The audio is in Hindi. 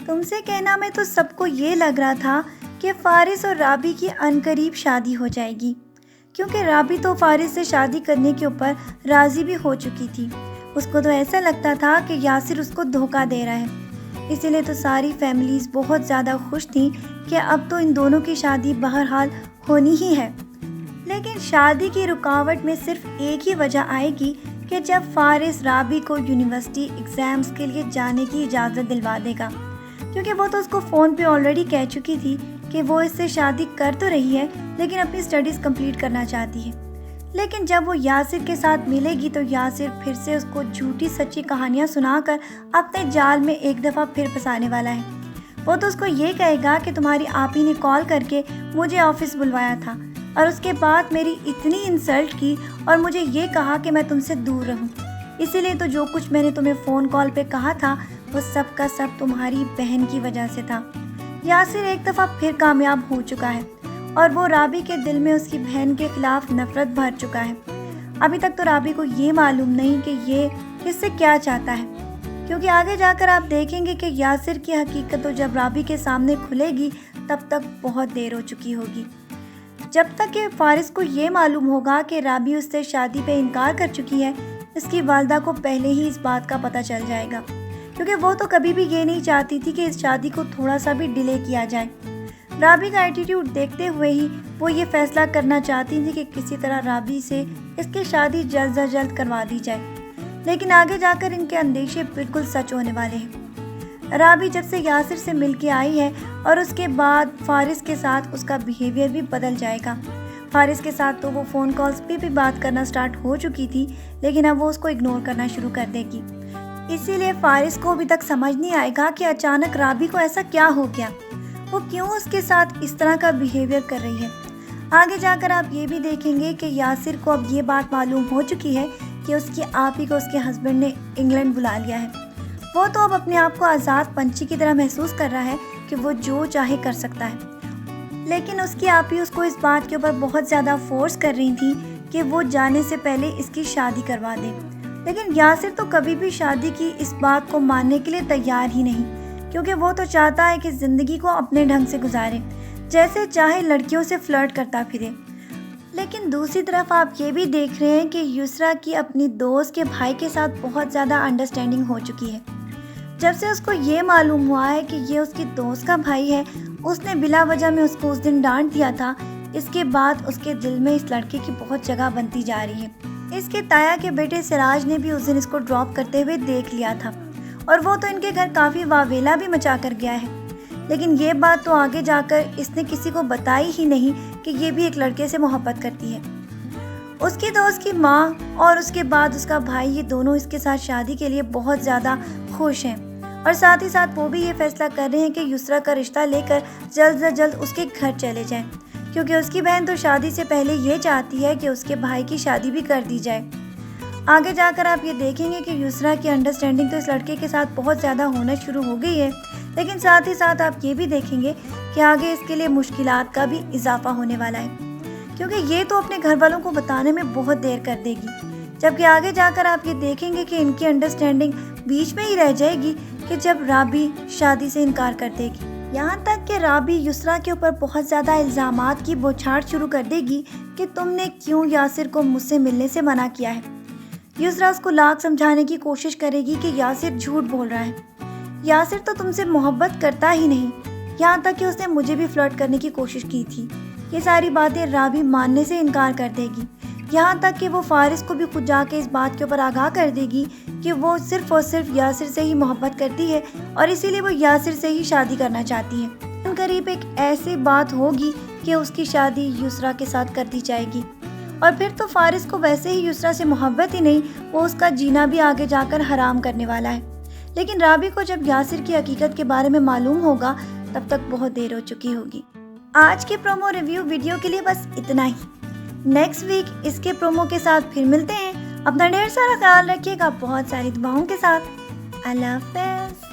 तुमसे कहना में तो सबको ये लग रहा था कि फ़ारिस और राबी की अनकरीब शादी हो जाएगी, क्योंकि राबी तो फ़ारिस से शादी करने के ऊपर राज़ी भी हो चुकी थी। उसको तो ऐसा लगता था कि यासिर उसको धोखा दे रहा है। इसीलिए तो सारी फैमिलीज़ बहुत ज़्यादा खुश थी कि अब तो इन दोनों की शादी बहरहाल होनी ही है। लेकिन शादी की रुकावट में सिर्फ एक ही वजह आएगी कि जब फ़ारिस राबी को यूनिवर्सिटी एग्ज़ाम्स के लिए जाने की इजाज़त दिलवा देगा, क्योंकि वो तो उसको फ़ोन पे ऑलरेडी कह चुकी थी कि वो इससे शादी कर तो रही है लेकिन अपनी स्टडीज़ कंप्लीट करना चाहती है। लेकिन जब वो यासिर के साथ मिलेगी तो यासिर फिर से उसको झूठी सच्ची कहानियाँ सुनाकर अपने जाल में एक दफ़ा फिर फंसाने वाला है। वो तो उसको ये कहेगा कि तुम्हारी आपी ने कॉल करके मुझे ऑफिस बुलवाया था और उसके बाद मेरी इतनी इंसल्ट की और मुझे ये कहा कि मैं तुमसे दूर रहूं। इसीलिए तो जो कुछ मैंने तुम्हें फ़ोन कॉल पे कहा था वो सब का सब तुम्हारी बहन की वजह से था। यासिर एक दफ़ा फिर कामयाब हो चुका है और वो राबी के दिल में उसकी बहन के खिलाफ नफरत भर चुका है। अभी तक तो राबी को ये मालूम नहीं कि ये किससे क्या चाहता है, क्योंकि आगे जाकर आप देखेंगे कि यासिर की हकीकत तो जब राबी के सामने खुलेगी तब तक बहुत देर हो चुकी होगी। जब तक कि फ़ारिस को ये मालूम होगा कि राबी उससे शादी पे इनकार कर चुकी है, इसकी वालदा को पहले ही इस बात का पता चल जाएगा, क्योंकि वो तो कभी भी ये नहीं चाहती थी कि इस शादी को थोड़ा सा भी डिले किया जाए। राबी का एटीट्यूड देखते हुए ही वो ये फैसला करना चाहती थी कि किसी तरह राबी से इसकी शादी जल्द से जल्द करवा दी जाए। लेकिन आगे जाकर इनके अंदेशे बिल्कुल सच होने वाले हैं। राबी जब से यासिर से मिलके आई है और उसके बाद फ़ारिस के साथ उसका बिहेवियर भी बदल जाएगा। फ़ारिस के साथ तो वो फ़ोन कॉल्स पे भी बात करना स्टार्ट हो चुकी थी, लेकिन अब वो उसको इग्नोर करना शुरू कर देगी। इसीलिए फ़ारिस को अभी तक समझ नहीं आएगा कि अचानक राबी को ऐसा क्या हो गया, वो क्यों उसके साथ इस तरह का बिहेवियर कर रही है। आगे जाकर आप ये भी देखेंगे कि यासिर को अब ये बात मालूम हो चुकी है कि उसकी आपी को उसके हस्बैंड ने इंग्लैंड बुला लिया है। वो तो अब अपने आप को आज़ाद पंछी की तरह महसूस कर रहा है कि वो जो चाहे कर सकता है। लेकिन उसकी आपी उसको इस बात के ऊपर बहुत ज़्यादा फोर्स कर रही थी कि वो जाने से पहले इसकी शादी करवा दे। लेकिन यासिर तो कभी भी शादी की इस बात को मानने के लिए तैयार ही नहीं, क्योंकि वो तो चाहता है कि ज़िंदगी को अपने ढंग से गुजारे, जैसे चाहे लड़कियों से फ्लर्ट करता फिरे। लेकिन दूसरी तरफ आप ये भी देख रहे हैं कि युसरा की अपनी दोस्त के भाई के साथ बहुत ज़्यादा अंडरस्टैंडिंग हो चुकी है। जब से उसको ये मालूम हुआ है कि ये उसकी दोस्त का भाई है, उसने बिला वजह में उसको उस दिन डांट दिया था। इसके बाद उसके दिल में इस लड़के की बहुत जगह बनती जा रही है। इसके ताया के बेटे सिराज ने भी उस दिन इसको ड्रॉप करते हुए देख लिया था और वो तो इनके घर काफ़ी वावेला भी मचा कर गया है। लेकिन ये बात तो आगे जाकर इसने किसी को बताई ही नहीं कि ये भी एक लड़के से मोहब्बत करती है। उसकी दोस्त की माँ और उसके बाद उसका भाई, ये दोनों इसके साथ शादी के लिए बहुत ज़्यादा खुश हैं और साथ ही साथ वो भी ये फैसला कर रहे हैं कि युसरा का रिश्ता लेकर जल्द से जल्द उसके घर चले जाएं, क्योंकि उसकी बहन तो शादी से पहले ये चाहती है कि उसके भाई की शादी भी कर दी जाए। आगे जाकर आप ये देखेंगे कि युसरा की अंडरस्टैंडिंग तो इस लड़के के साथ बहुत ज़्यादा होना शुरू हो गई है, लेकिन साथ ही साथ आप ये भी देखेंगे कि आगे इसके लिए मुश्किलात का भी इजाफा होने वाला है, क्योंकि ये तो अपने घर वालों को बताने में बहुत देर कर देगी। जबकि आगे जाकर आप ये देखेंगे कि इनकी अंडरस्टैंडिंग बीच में ही रह जाएगी कि जब राबी शादी से इनकार कर देगी। यहाँ तक कि राबी युसरा के ऊपर बहुत ज़्यादा इल्ज़ामात की बौछार शुरू कर देगी कि तुमने क्यों यासिर को मुझसे मिलने से मना किया है। युसरा उसको लाख समझाने की कोशिश करेगी कि यासिर झूठ बोल रहा है, यासिर तो तुमसे मोहब्बत करता ही नहीं, यहाँ तक कि उसने मुझे भी फ्लर्ट करने की कोशिश की थी। ये सारी बातें राबी मानने से इनकार कर देगी, यहाँ तक कि वो फ़ारिस को भी खुद जाके इस बात के ऊपर आगाह कर देगी कि वो सिर्फ़ और सिर्फ यासिर से ही मोहब्बत करती है और इसीलिए वो यासिर से ही शादी करना चाहती है। करीब एक ऐसी बात होगी कि उसकी शादी युसरा के साथ कर दी जाएगी और फिर तो फ़ारिस को वैसे ही युसरा से मोहब्बत ही नहीं, वो उसका जीना भी आगे जाकर हराम करने वाला है। लेकिन राबी को जब यासिर की हकीकत के बारे में मालूम होगा तब तक बहुत देर हो चुकी होगी। आज के प्रोमो रिव्यू वीडियो के लिए बस इतना ही। नेक्स्ट वीक इसके प्रोमो के साथ फिर मिलते हैं। अपना ढेर सारा ख्याल रखिएगा बहुत सारी दुआओं के साथ। अल्लाह हाफ़िज़।